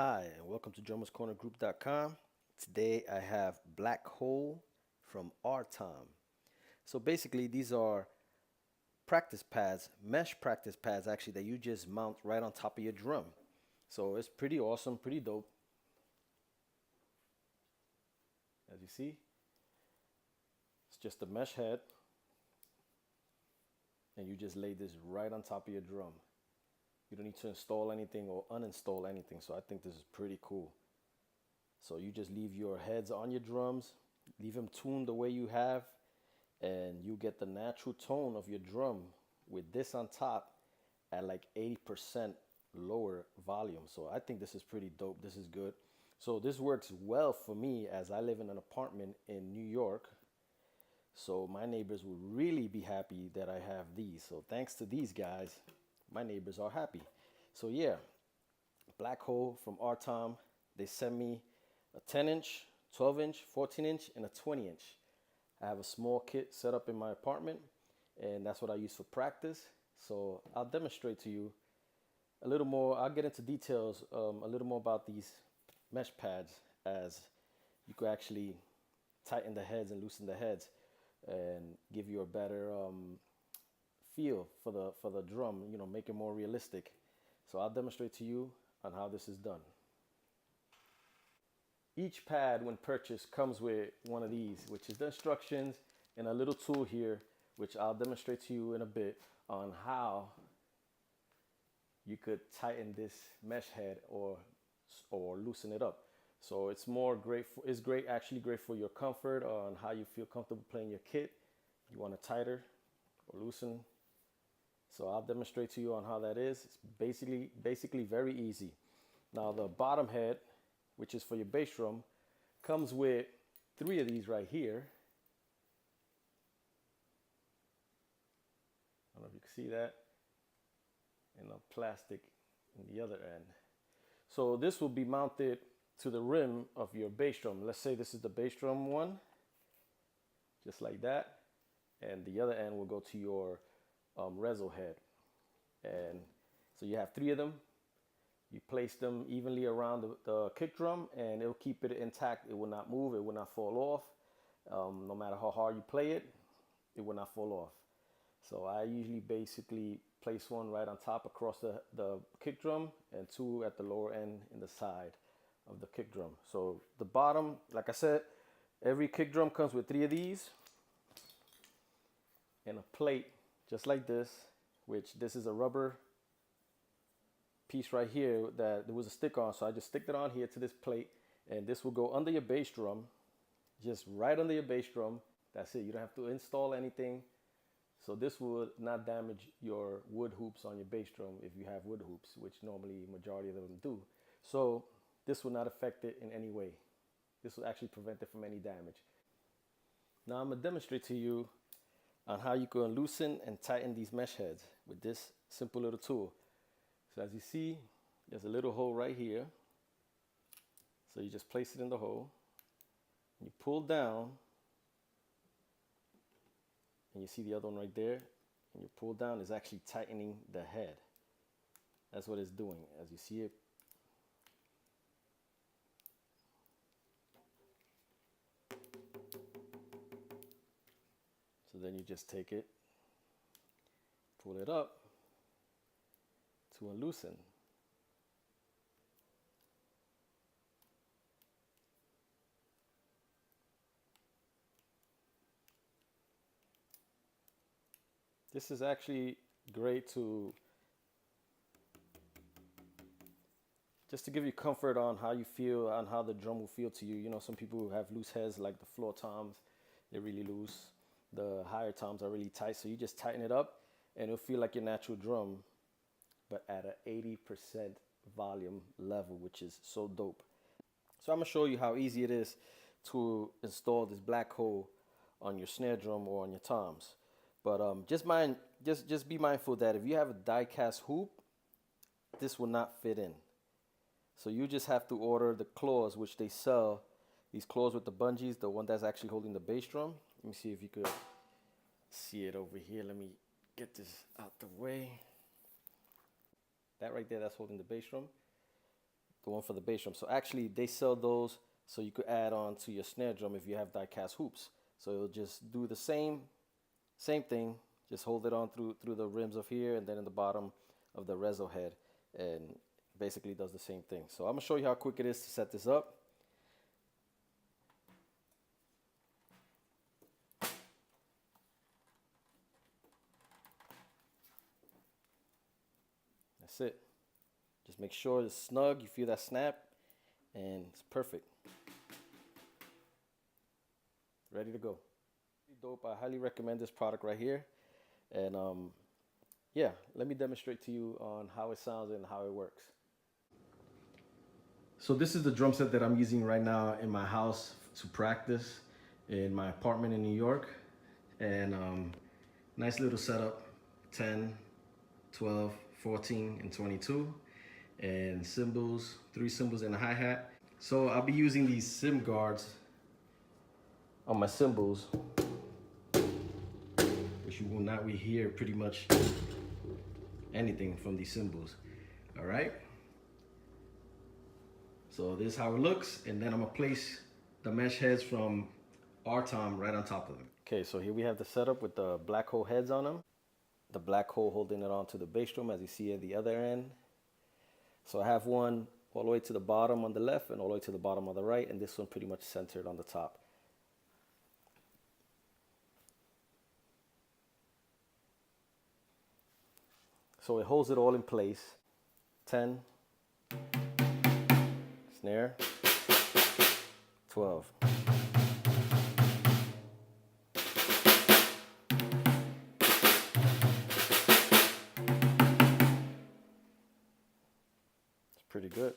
Hi, and welcome to drummerscornergroup.com. Today I have Black Hole from RTom. So basically these are practice pads, mesh practice pads actually, that you just mount right on top of your drum. So it's pretty awesome, pretty dope. As you see, it's just a mesh head and you just lay this right on top of your drum. You don't need to install anything or uninstall anything, so I think this is pretty cool. So you just leave your heads on your drums, leave them tuned the way you have, and you get the natural tone of your drum with this on top at like 80% lower volume. So I think this is pretty dope. This is good. So this works well for me as I live in an apartment in New York. So my neighbors would really be happy that I have these. So thanks to these guys, my neighbors are happy. So yeah, Black Hole from RTom. They sent me a 10-inch, 12-inch, 14-inch, and a 20-inch. I have a small kit set up in my apartment, and that's what I use for practice. So I'll demonstrate to you a little more. I'll get into details a little more about these mesh pads, as you could actually tighten the heads and loosen the heads and give you a better feel for the drum, make it more realistic. So I'll demonstrate to you on how this is done. Each pad, when purchased, comes with one of these, which is the instructions and a little tool here, which I'll demonstrate to you in a bit on how you could tighten this mesh head or loosen it up. So it's actually great for your comfort, on how you feel comfortable playing your kit. You want it tighter or loosen. So I'll demonstrate to you on how that is. It's basically very easy. Now the bottom head, which is for your bass drum, comes with 3 of these right here. I don't know if you can see that. And a plastic in the other end. So this will be mounted to the rim of your bass drum. Let's say this is the bass drum one, just like that. And the other end will go to your reso head. And so you have 3 of them. You place them evenly around the kick drum, and it'll keep it intact. It will not move. It will not fall off. No matter how hard you play it, it will not fall off. So I usually basically place one right on top across the kick drum, and 2 at the lower end in the side of the kick drum. So the bottom, like I said, every kick drum comes with 3 of these and a plate just like this, which this is a rubber piece right here that there was a stick on. So I just stick it on here to this plate, and this will go under your bass drum, just right under your bass drum. That's it. You don't have to install anything. So this would not damage your wood hoops on your bass drum if you have wood hoops, which normally majority of them do. So this will not affect it in any way. This will actually prevent it from any damage. Now I'm gonna demonstrate to you on how you can loosen and tighten these mesh heads with this simple little tool. So as you see, there's a little hole right here. So you just place it in the hole, and you pull down, and you see the other one right there, and you pull down is actually tightening the head. That's what it's doing, as you see it. So then you just take it, pull it up to unloosen. This is actually great just to give you comfort on how you feel, on how the drum will feel to you. You know, some people who have loose heads, like the floor toms, they're really loose. The higher toms are really tight. So you just tighten it up, and it'll feel like your natural drum, but at an 80% volume level, which is so dope. So I'm gonna show you how easy it is to install this Black Hole on your snare drum or on your toms. But just be mindful that if you have a die-cast hoop, this will not fit in. So you just have to order the claws, which they sell, these claws with the bungees, the one that's actually holding the bass drum. Let me see if you could see it over here. Let me get this out the way. That right there, that's holding the bass drum. the one for the bass drum. So actually they sell those so you could add on to your snare drum if you have die-cast hoops. So it'll just do the same thing, just hold it on through the rims of here and then in the bottom of the reso head, and basically does the same thing. So I'm gonna show you how quick it is to set this up. That's it. Just make sure it's snug, you feel that snap, and it's perfect. Ready to go. Dope. I highly recommend this product right here. And yeah, let me demonstrate to you on how it sounds and how it works. So this is the drum set that I'm using right now in my house to practice in my apartment in New York. And nice little setup, 10, 12, 14, and 22. And cymbals, 3 cymbals and a hi-hat. So I'll be using these sim guards on my cymbals, which you will not hear pretty much anything from these cymbals. All right. So this is how it looks, and then I'm gonna place the mesh heads from RTom right on top of them. Okay, so here we have the setup with the black hole heads on them. The black hole holding it onto the bass drum, as you see at the other end. So I have one all the way to the bottom on the left and all the way to the bottom on the right, and this one pretty much centered on the top. So it holds it all in place. 10, snare, 12. It's pretty good.